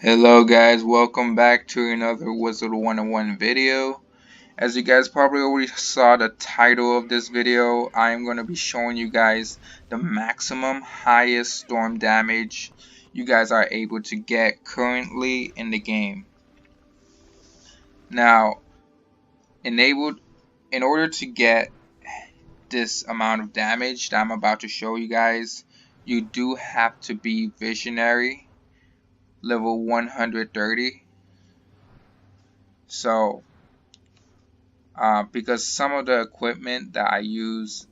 Hello guys, welcome back to another Wizard101 video. As you guys probably already saw the title of this video, I am going to be showing you guys the maximum highest storm damage you guys are able to get currently in the game. Now, in order to get this amount of damage that I'm about to show you guys, you do have to be Visionary level 130. So because some of the equipment that I use,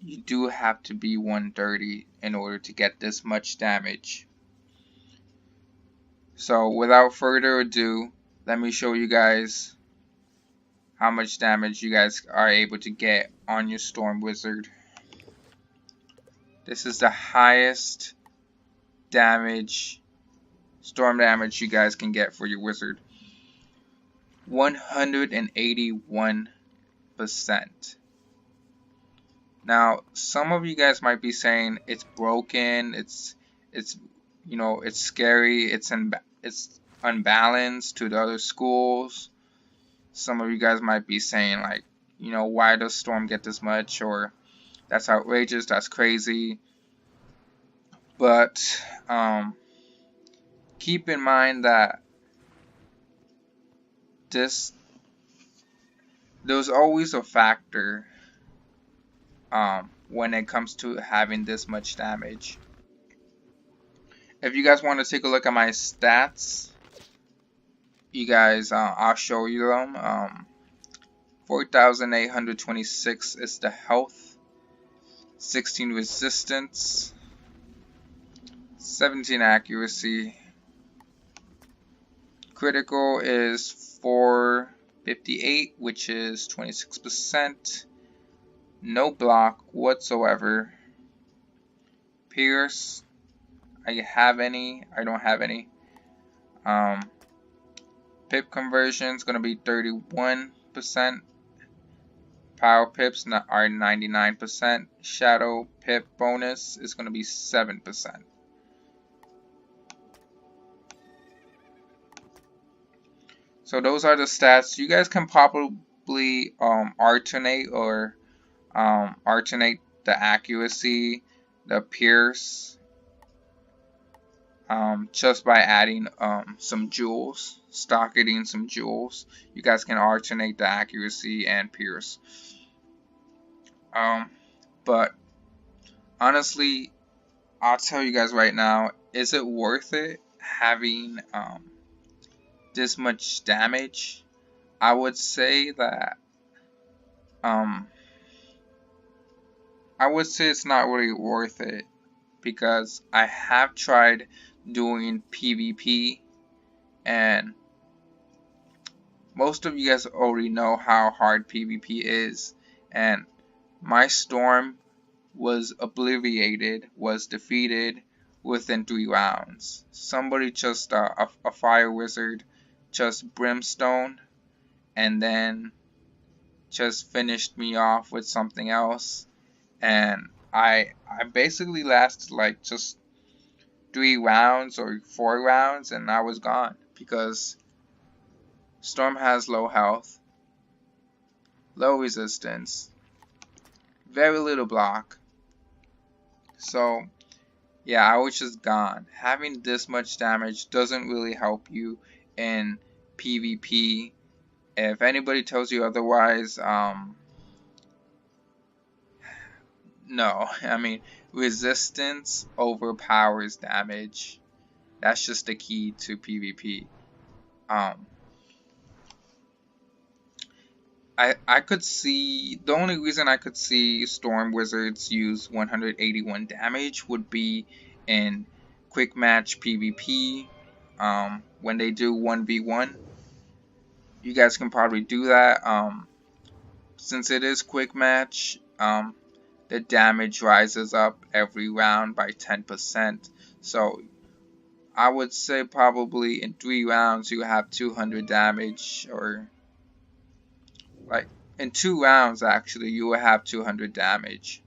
you do have to be 130 in order to get this much damage. So without further ado, let me show you guys how much damage you guys are able to get on your Storm Wizard. This is the highest storm damage you guys can get for your wizard. 181%. Now, some of you guys might be saying it's broken, it's scary, it's unbalanced to the other schools. Some of you guys might be saying like, why does Storm get this much, or that's outrageous, that's crazy. But keep in mind that there's always a factor when it comes to having this much damage. If you guys want to take a look at my stats, you guys, I'll show you them. 4,826 is the health, 16 resistance, 17 accuracy, critical is 458, which is 26%. No block whatsoever. Pierce, I have any, I don't have any. Pip conversion is going to be 31%. Power pips are 99%. Shadow pip bonus is going to be 7%. So those are the stats. You guys can probably alternate the accuracy, the pierce, just by adding some jewels, stocking some jewels. You guys can alternate the accuracy and pierce. But honestly, I'll tell you guys right now, is it worth it having this much damage? I would say that it's not really worth it, because I have tried doing PvP, and most of you guys already know how hard PvP is, and my Storm was defeated within 3 rounds. Somebody just a fire wizard just brimstone and then just finished me off with something else, and I basically lasted like just 3 rounds or 4 rounds and I was gone, because Storm has low health, low resistance, very little block. So yeah, I was just gone. Having this much damage doesn't really help you in PvP. If anybody tells you otherwise, no. I mean, resistance overpowers damage. That's just the key to PvP. I could see, the only reason I could see Storm Wizards use 181 damage would be in quick match PvP, when they do 1v1. You guys can probably do that. Since it is quick match, the damage rises up every round by 10%. So I would say probably in 3 rounds you have 200 damage, or like in 2 rounds actually you will have 200 damage.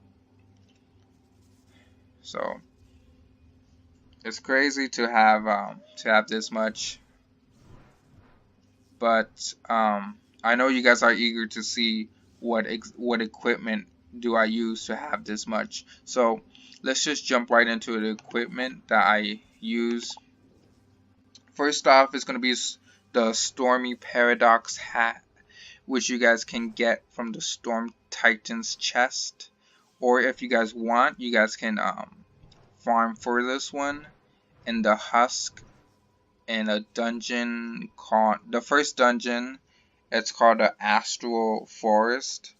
So It's crazy to have this much, but I know you guys are eager to see what equipment do I use to have this much. So let's just jump right into the equipment that I use. First off, it's going to be the Stormy Paradox Hat, which you guys can get from the Storm Titan's chest, or if you guys want, you guys can farm for this one in the husk in a dungeon called the first dungeon. It's called the Astral Forest.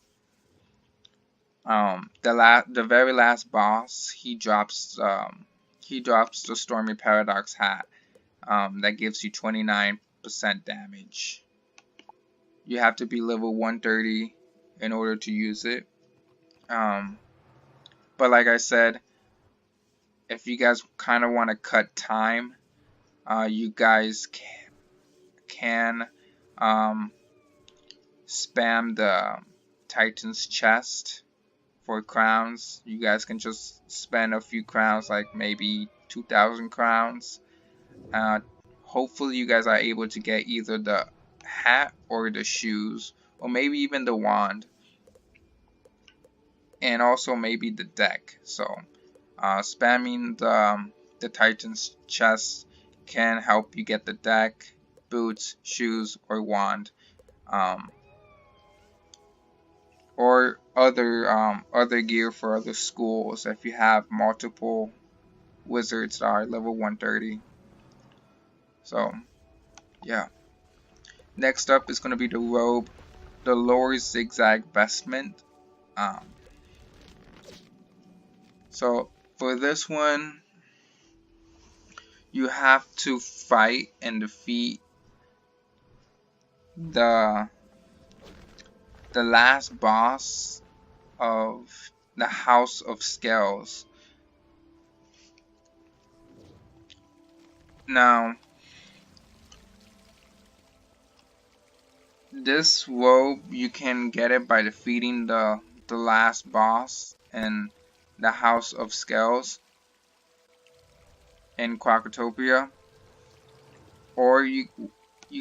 The very last boss, he drops the Stormy Paradox Hat. That gives you 29% damage. You have to be level 130 in order to use it. But like I said, if you guys kind of want to cut time, you guys can spam the Titan's chest for crowns. You guys can just spend a few crowns, like maybe 2,000 crowns. Hopefully you guys are able to get either the hat or the shoes, or maybe even the wand, and also maybe the deck. So spamming the Titan's chest can help you get the deck, boots, shoes, or wand, or other gear for other schools if you have multiple wizards that are level 130. So yeah. Next up is going to be the robe, the lower zigzag vestment. So for this one, you have to fight and defeat the last boss of the House of Scales. Now, this robe, you can get it by defeating the last boss in the House of Scales in Quackatopia, or you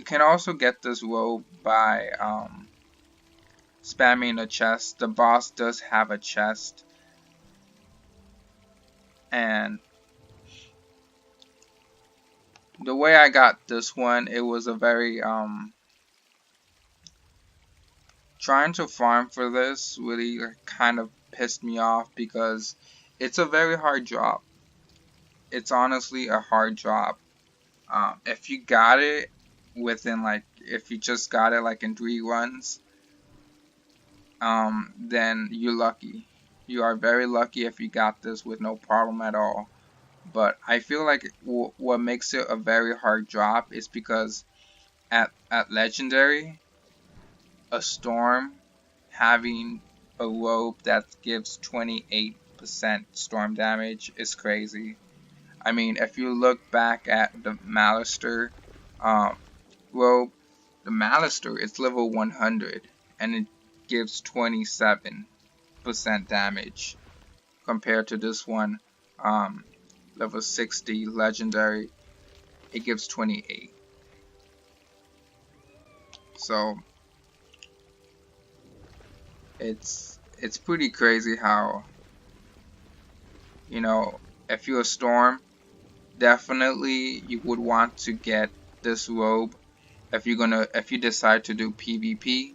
can also get this robe by spamming a chest. The boss does have a chest, and the way I got this one, it was a very trying to farm for this really kind of pissed me off, because it's a very hard drop. It's honestly a hard drop. If you got it within, like, if you just got it like in 3 runs, then you're lucky. You are very lucky if you got this with no problem at all. But I feel like what makes it a very hard drop is because at legendary, a storm having a robe that gives 28% storm damage is crazy. I mean, if you look back at the Malister robe, the Malister is level 100 and it gives 27% damage, compared to this one, level 60 legendary, it gives 28. So it's pretty crazy how, you know, if you're a storm, definitely you would want to get this robe. If you decide to do PvP,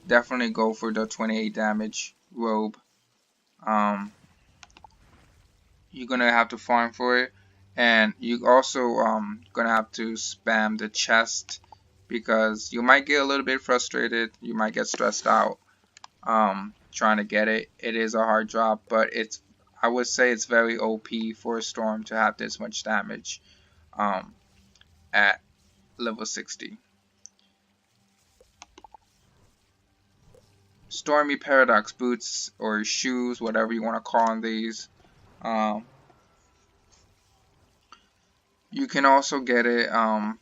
definitely go for the 28 damage robe. You're gonna have to farm for it, and you also gonna have to spam the chest, because you might get a little bit frustrated, you might get stressed out trying to get it. It is a hard drop, but I would say it's very OP for a storm to have this much damage at level 60. Stormy Paradox boots or shoes, whatever you want to call these. You can also get it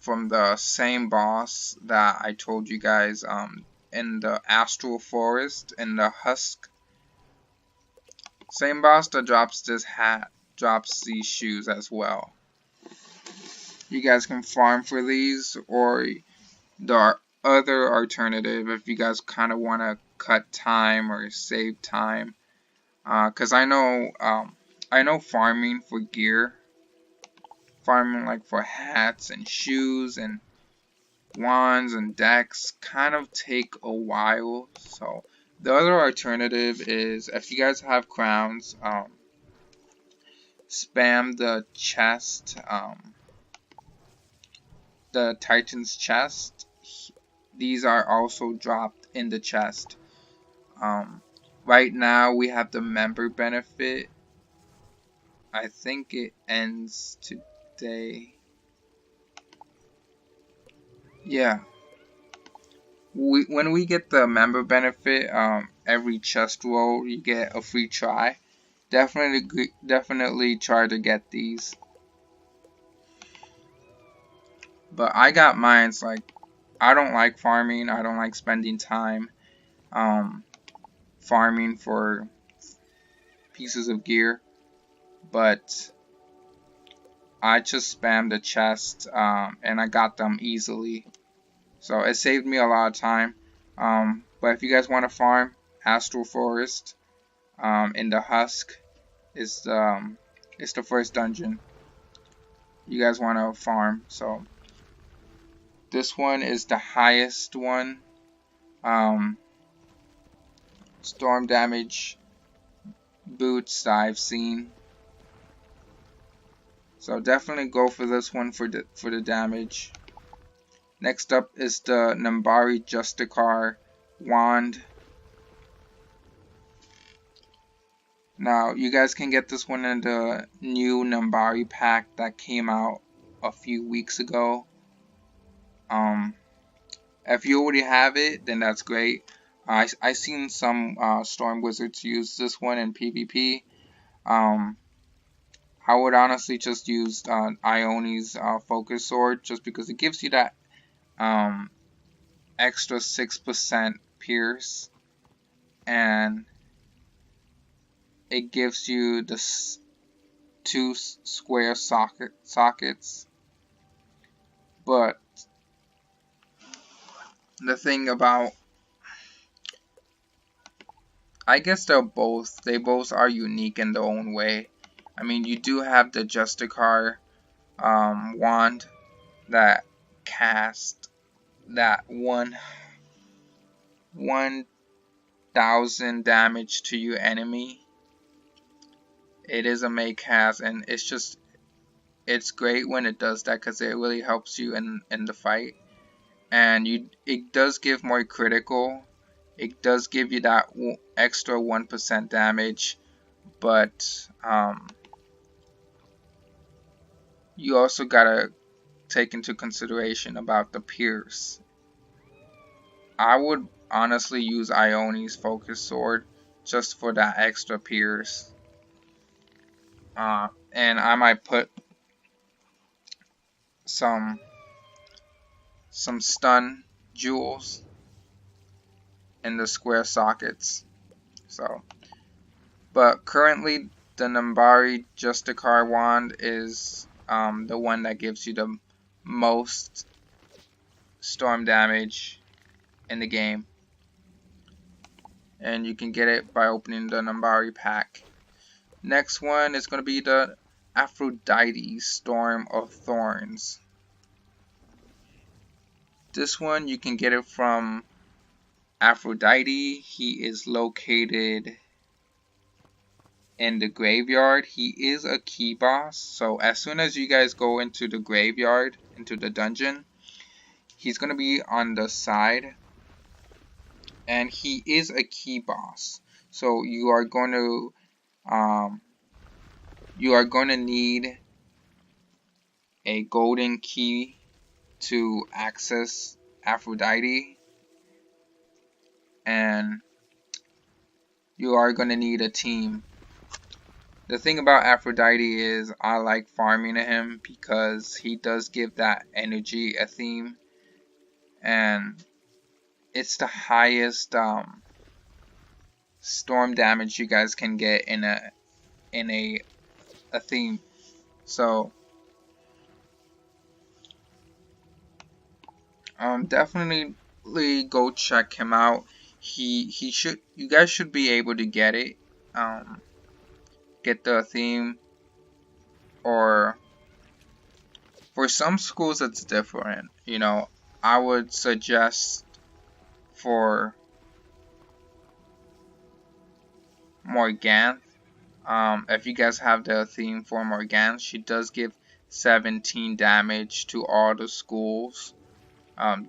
from the same boss that I told you guys in the Astral Forest, in the Husk. Same boss that drops this hat drops these shoes as well. You guys can farm for these, or the other alternative if you guys kind of want to cut time or save time. Cause I know farming for gear, farming like for hats and shoes and wands and decks kind of take a while. So the other alternative is, if you guys have crowns, spam the chest, the Titan's chest. These are also dropped in the chest. Right now we have the member benefit. I think it ends today. Yeah. When we get the member benefit, every chest roll you get a free try. Definitely try to get these. But I got mines. Like, I don't like farming. I don't like spending time farming for pieces of gear. But I just spammed the chest and I got them easily. So it saved me a lot of time. But if you guys want to farm, Astral Forest in the Husk is it's the first dungeon you guys want to farm. So this one is the highest one. Storm damage boots that I've seen. So definitely go for this one for the damage. Next up is the Nimbari Justicar wand. Now you guys can get this one in the new Nimbari pack that came out a few weeks ago. If you already have it, then that's great. I seen some Storm Wizards use this one in PvP. I would honestly just use Ione's Focus Sword, just because it gives you that extra 6% pierce, and it gives you the 2 square sockets. But the thing about, I guess they both are unique in their own way. I mean, you do have the Justicar wand that casts that 1000 damage to your enemy. It is a May cast, and it's great when it does that, because it really helps you in the fight. And it does give more critical. It does give you that extra 1% damage, but you also gotta take into consideration about the pierce. I would honestly use Ione's Focus Sword just for that extra pierce. And I might put some stun jewels in the square sockets. So, but currently the Nimbari Justicar wand is the one that gives you the most storm damage in the game, and you can get it by opening the Nimbari pack. Next one is going to be the APHRODITES Storm of Thorns. This one you can get it from Aphrodite. He is located in the graveyard. He is a key boss, so as soon as you guys go into the graveyard, into the dungeon, he's going to be on the side, and he is a key boss. So you are going to need a golden key to access Aphrodite, and you are going to need a team. The thing about Aphrodite is I like farming him because he does give that energy Athame, and it's the highest storm damage you guys can get in a Athame. So definitely go check him out. He should, you guys should be able to get it. Get the Athame, or for some schools it's different. You know, I would suggest for Morganthe, if you guys have the Athame for Morganthe, she does give 17 damage to all the schools.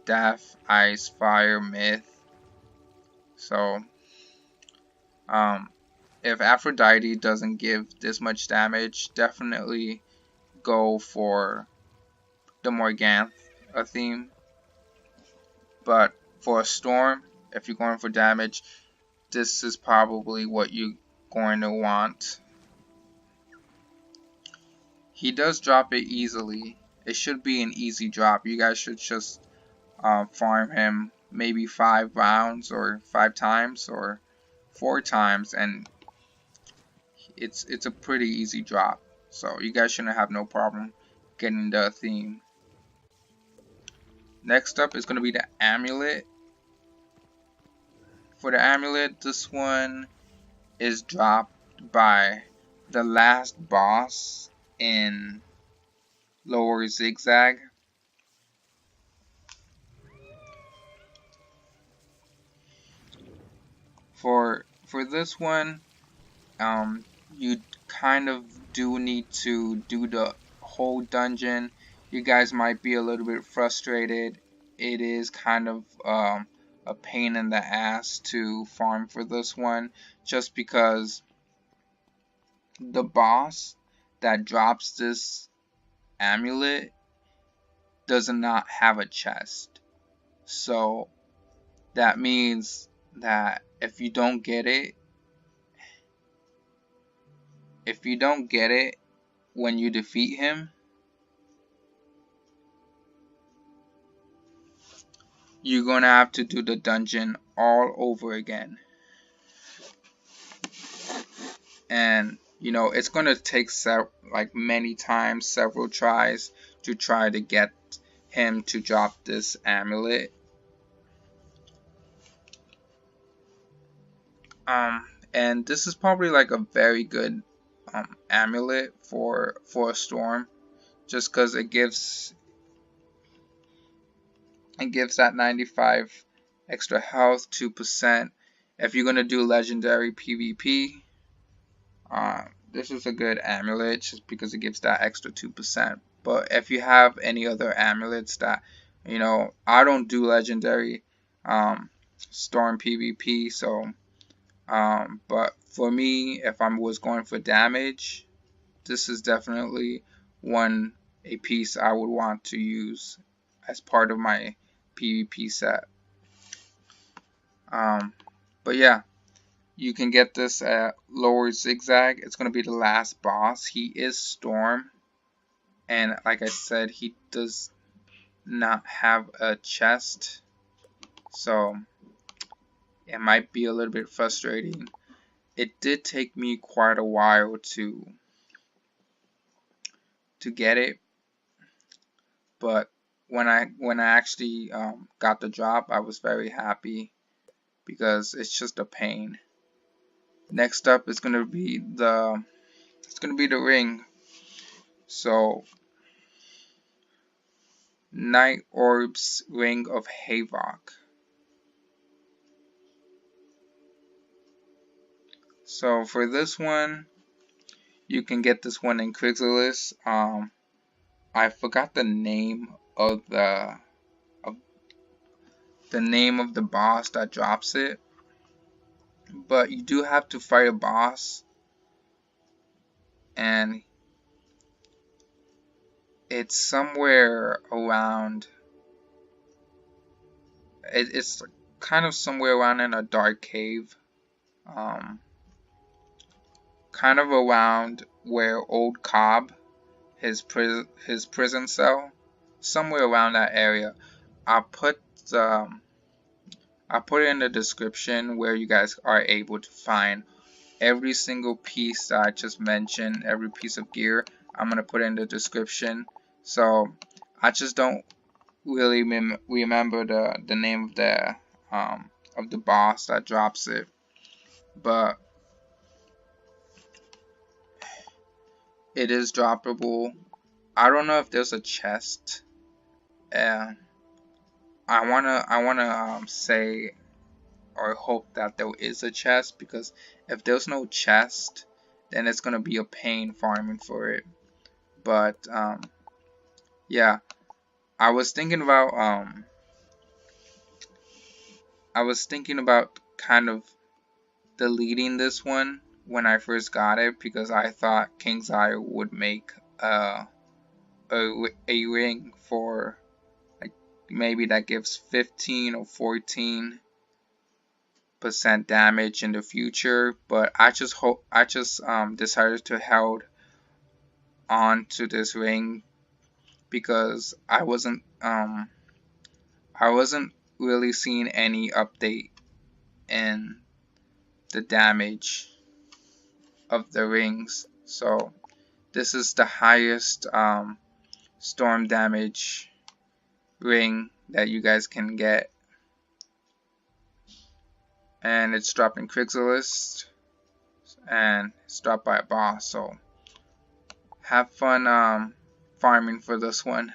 Death, Ice, Fire, Myth. So, if Aphrodite doesn't give this much damage, definitely go for the Morganthe Athame. But for a Storm, if you're going for damage, this is probably what you're going to want. He does drop it easily. It should be an easy drop. You guys should just farm him maybe 5 rounds or 5 times or 4 times, and it's a pretty easy drop. So you guys shouldn't have no problem getting the Athame. Next up is going to be the Amulet. For the Amulet, this one is dropped by the last boss in lower ZIGZAG. For this one, you kind of do need to do the whole dungeon. You guys might be a little bit frustrated. It is kind of a pain in the ass to farm for this one, just because the boss that drops this amulet does not have a chest. So that means that if you don't get it when you defeat him, you're gonna have to do the dungeon all over again. And you know, it's gonna take like many times, several tries to try to get him to drop this amulet. And this is probably like a very good amulet for a Storm, just because it gives that 95 extra health, 2%. If you're gonna do legendary PvP, this is a good amulet just because it gives that extra 2%. But if you have any other amulets that, you know, I don't do legendary Storm PvP, so but for me, if I was going for damage, this is definitely a piece I would want to use as part of my PvP set. But yeah, you can get this at lower ZIGZAG. It's going to be the last boss. He is Storm, and like I said, he does not have a chest, so it might be a little bit frustrating. It did take me quite a while to get it, but when I actually got the drop, I was very happy because it's just a pain. Next up is gonna be the ring. So NIGHTORB'S Ring of HAVOC. So for this one, you can get this one in chrysalis. I forgot the name of the boss that drops it, but you do have to fight a boss, and it's somewhere around. It's kind of somewhere around in a dark cave. Kind of around where Old Cobb, his prison cell, somewhere around that area. I'll put it in the description where you guys are able to find every single piece that I just mentioned, every piece of gear, I'm gonna put in the description. So I just don't really remember the name of the boss that drops it, but it is droppable. I don't know if there's a chest. I wanna say or hope that there is a chest, because if there's no chest, then it's gonna be a pain farming for it. But yeah, I was thinking about kind of deleting this one when I first got it, because I thought King's Eye would make a ring for like maybe that gives 15 or 14% damage in the future, but I just decided to hold on to this ring because I wasn't really seeing any update in the damage of the rings. So this is the highest storm damage ring that you guys can get, and it's dropping chrysalis and it's dropped by a boss. So have fun farming for this one.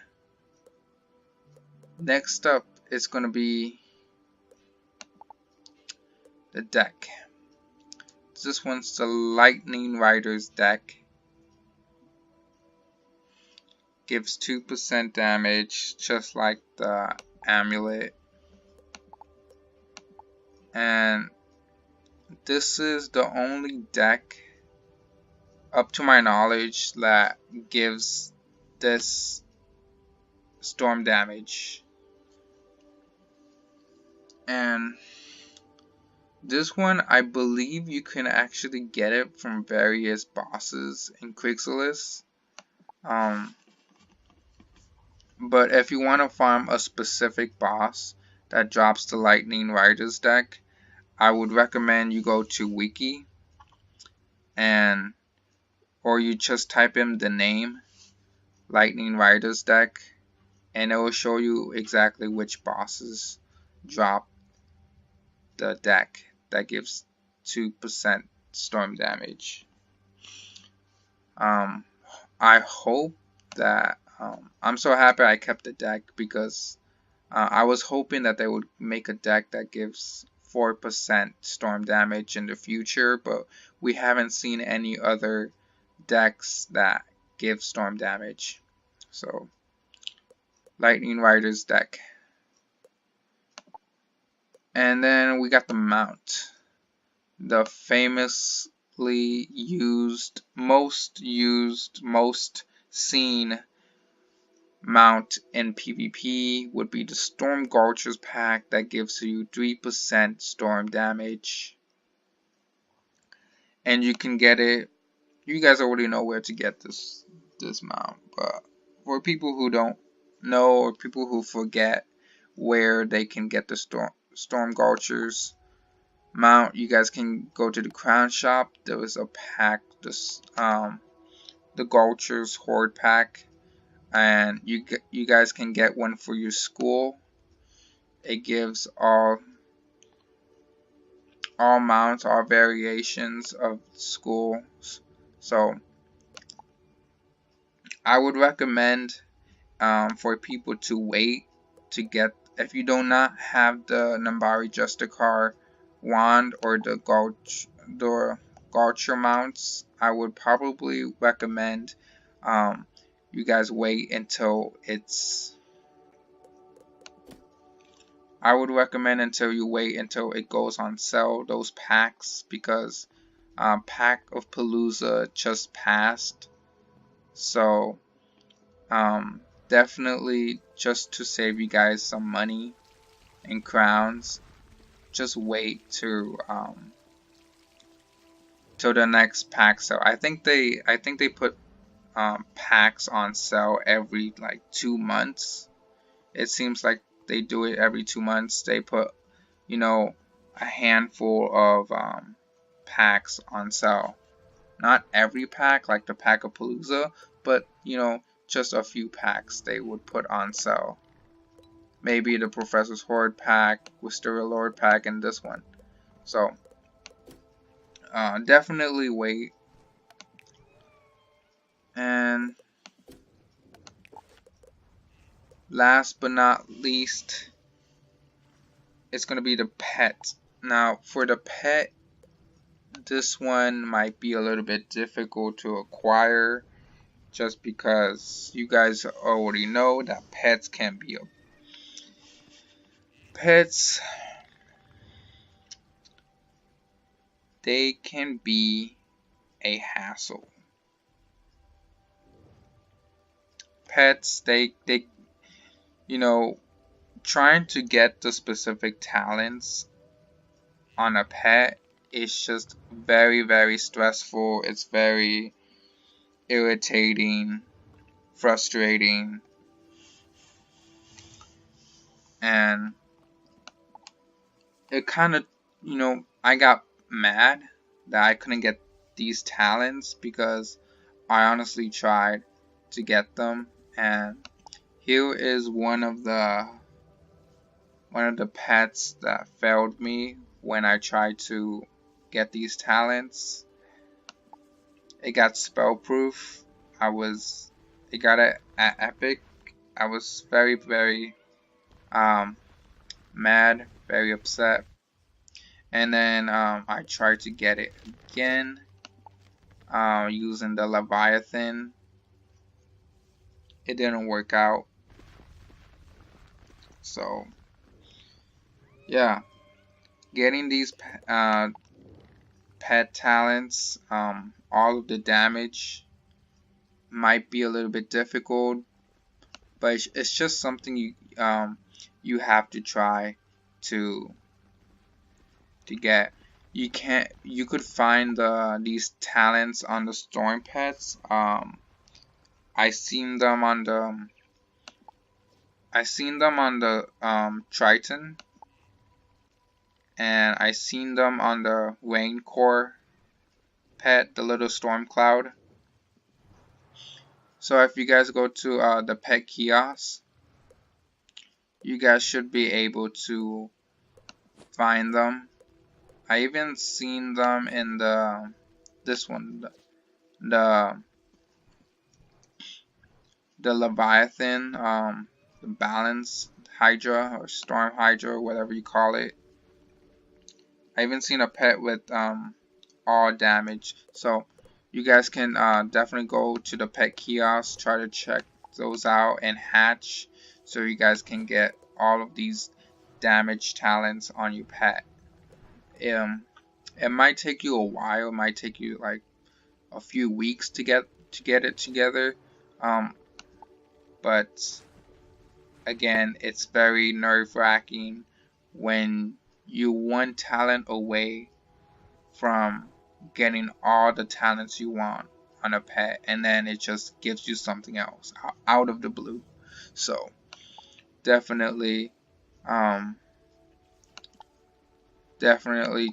Next up is gonna be the deck. This one's the Lightning Riders deck. Gives 2% damage, just like the Amulet. And this is the only deck, up to my knowledge, that gives this storm damage. And this one, I believe you can actually get it from various bosses in chrysalis. But if you want to farm a specific boss that drops the Lightning Riders deck, I would recommend you go to Wiki, or you just type in the name Lightning Riders deck, and it will show you exactly which bosses drop the deck that gives 2% storm damage. I hope that I'm so happy I kept the deck, because I was hoping that they would make a deck that gives 4% storm damage in the future, but we haven't seen any other decks that give storm damage. So Lightning Riders deck. And then we got the mount, the famously used, most seen mount in PvP would be the Storm Gorgers pack that gives you 3% storm damage. And you can get it, you guys already know where to get this mount, but for people who don't know, or people who forget where they can get the Storm Gorgers mount, you guys can go to the Crown Shop. There is a pack, the Gorgers Hoard Pack, and you guys can get one for your school. It gives all mounts, all variations of schools. So I would recommend for people to wait to get, if you do not have the Nimbari Justicar wand or the Gorger mounts, I would probably recommend you guys wait until it goes on sale, those packs, because Pack of Palooza just passed. So definitely, just to save you guys some money and crowns, just wait till the next pack sale. I think they put packs on sale every like 2 months. It seems like they do it every 2 months. They put, a handful of packs on sale. Not every pack like the Pack-a-Palooza, but you know, just a few packs they would put on sale. Maybe the Professor's Hoard Pack, Wisteria Lord Pack, and this one. So definitely wait. And last but not least, it's gonna be the pet. Now for the pet, this one might be a little bit difficult to acquire, just because you guys already know that pets can be they can be a hassle. Pets, they you know, trying to get the specific talents on a pet is just very stressful. It's very irritating, frustrating, and it kind of, you know, I got mad that I couldn't get these talents because I honestly tried to get them. And here is one of the pets that failed me when I tried to get these talents. It got spellproof. It got it at epic. I was very mad, very upset. And then I tried to get it again using the Leviathan. It didn't work out. So yeah, getting these pet talents, all of the damage might be a little bit difficult, but it's just something you have to try to get. You could find these talents on the storm pets. I seen them on the Triton, and I seen them on the Raincore pet, the little storm cloud. So if you guys go to the pet kiosks, you guys should be able to find them. I even seen them in this one, the Leviathan, the Balance Hydra or Storm Hydra, whatever you call it. I even seen a pet with all damage. So you guys can definitely go to the pet kiosks, try to check those out and hatch, so you guys can get all of these damage talents on your pet. It might take you a while. It might take you like a few weeks to get it together. But again, it's very nerve-wracking when you're one talent away from getting all the talents you want on a pet, and then it just gives you something else out of the blue. So definitely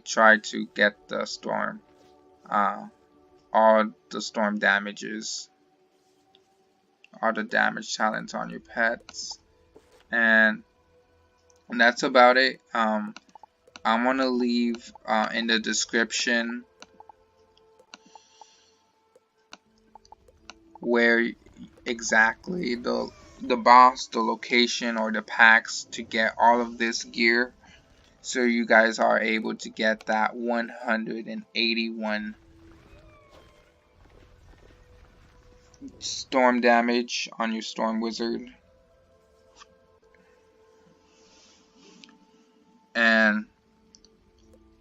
try to get the storm, all the storm damages, all the damage talents on your pets, and that's about it. I'm gonna leave in the description where exactly the boss, the location, or the packs to get all of this gear, so you guys are able to get that 181 storm damage on your storm wizard. And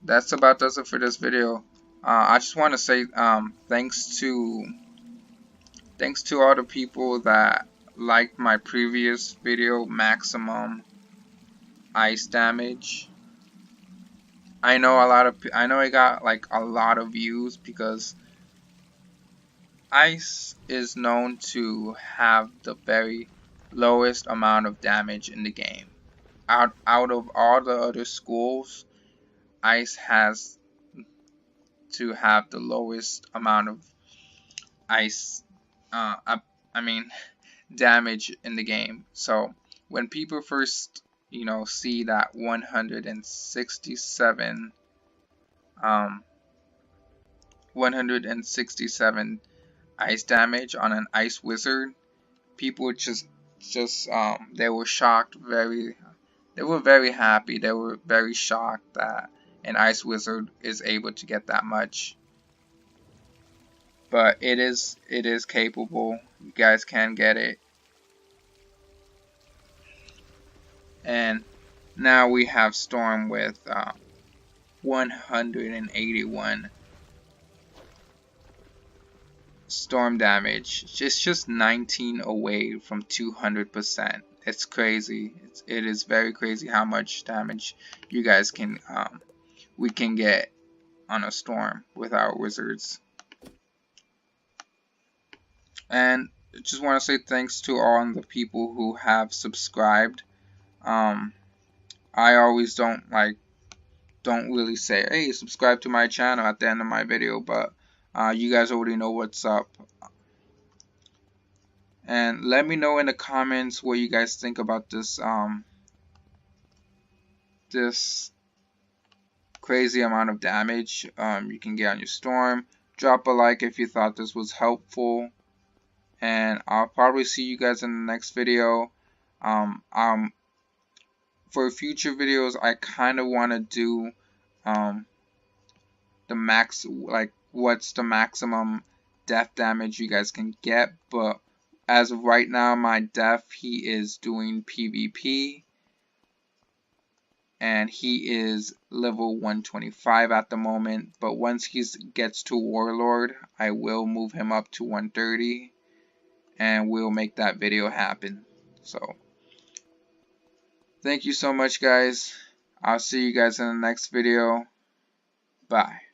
that's about does it for this video. I just want to say thanks to all the people that liked my previous video, maximum ice damage. I know I got like a lot of views because ice is known to have the very lowest amount of damage in the game. Out of all the other schools, ice has to have the lowest amount of ice, damage in the game. So when people first, see that 167 ice damage on an ice wizard, people just they were shocked. They were very happy. They were very shocked that an ice wizard is able to get that much. But it is capable. You guys can get it. And now we have Storm with 181 storm damage. It's just 19 away from 200%. It's crazy. It is very crazy how much damage you guys can we can get on a storm with our wizards. And I just want to say thanks to all the people who have subscribed. I always don't really say, hey, subscribe to my channel at the end of my video, but you guys already know what's up. And let me know in the comments what you guys think about this this crazy amount of damage you can get on your storm. Drop a like if you thought this was helpful, and I'll probably see you guys in the next video. For future videos, I kind of want to do the max, what's the maximum death damage you guys can get, but as of right now, my death, he is doing PvP, and he is level 125 at the moment, but once he gets to Warlord, I will move him up to 130, and we'll make that video happen. So thank you so much, guys. I'll see you guys in the next video. Bye.